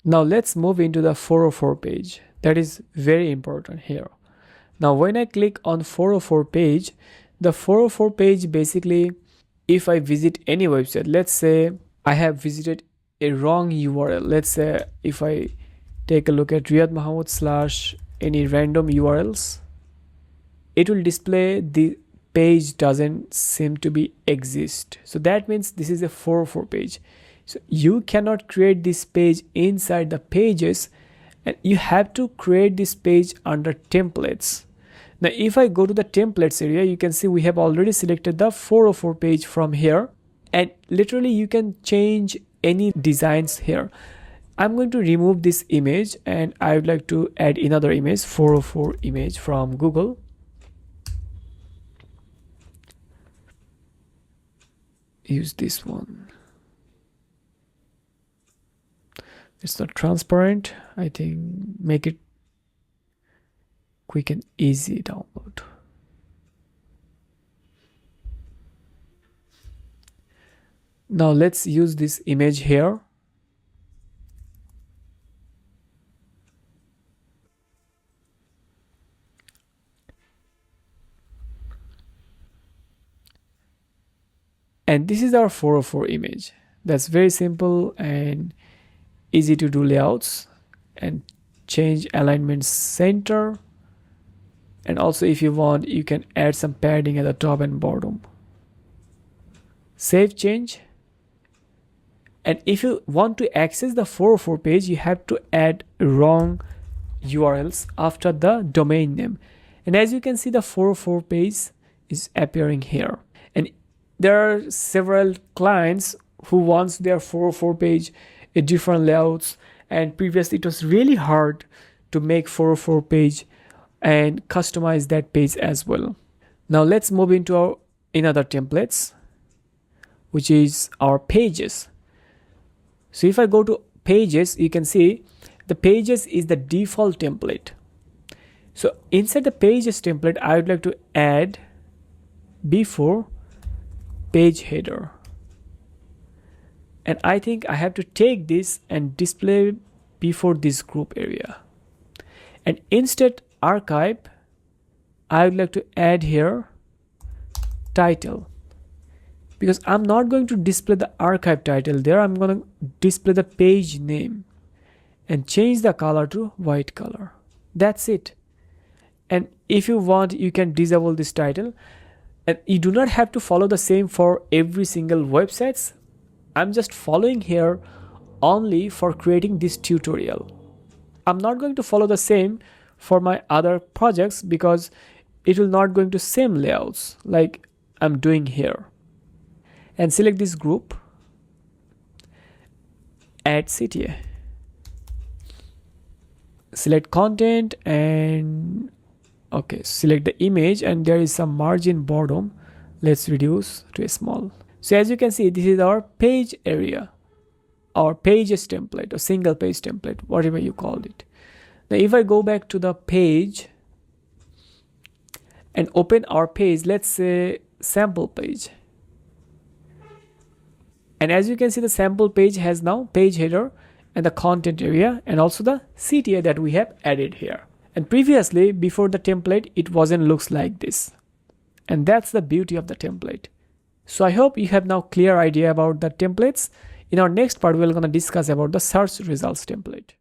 Now let's move into the 404 page. That is very important here. Now when I click on 404 page, the 404 page basically, if I visit any website, let's say I have visited a wrong URL. Let's say if I take a look at Riad Mahmud / any random URLs, it will display the page doesn't seem to be exist. So that means this is a 404 page. So you cannot create this page inside the pages, and you have to create this page under templates. Now if I go to the templates area, you can see we have already selected the 404 page from here, and literally you can change any designs here. I'm going to remove this image and I would like to add another image, 404 image from Google. Use this one. It's not transparent. I think make it quick and easy download. Now let's use this image here. And this is our 404 image. That's very simple and easy to do layouts, and change alignment center. And also if you want, you can add some padding at the top and bottom. Save change. And if you want to access the 404 page, you have to add wrong URLs after the domain name. And as you can see, the 404 page is appearing here. And there are several clients who wants their 404 page a different layouts, and previously it was really hard to make 404 page and customize that page as well. Now let's move into our another templates, which is our pages. So if I go to pages, you can see the pages is the default template. So inside the pages template, I would like to add before page header. And I think I have to take this and display before this group area. And instead archive, I would like to add here title, because I'm not going to display the archive title there. I'm going to display the page name and change the color to white color. That's it. And if you want, you can disable this title, and you do not have to follow the same for every single websites. I'm just following here only for creating this tutorial. I'm not going to follow the same for my other projects because it will not going to same layouts like I'm doing here. And select this group, add CTA, select content, and okay, select the image, and there is some margin bottom. Let's reduce to a small. So as you can see, this is our page area, our pages template, or single page template, whatever you called it. Now if I go back to the page and open our page, let's say sample page. And as you can see, the sample page has now page header and the content area, and also the CTA that we have added here. And previously, before the template, it wasn't looks like this. And that's the beauty of the template. So I hope you have now clear idea about the templates. In our next part, we're going to discuss about the search results template.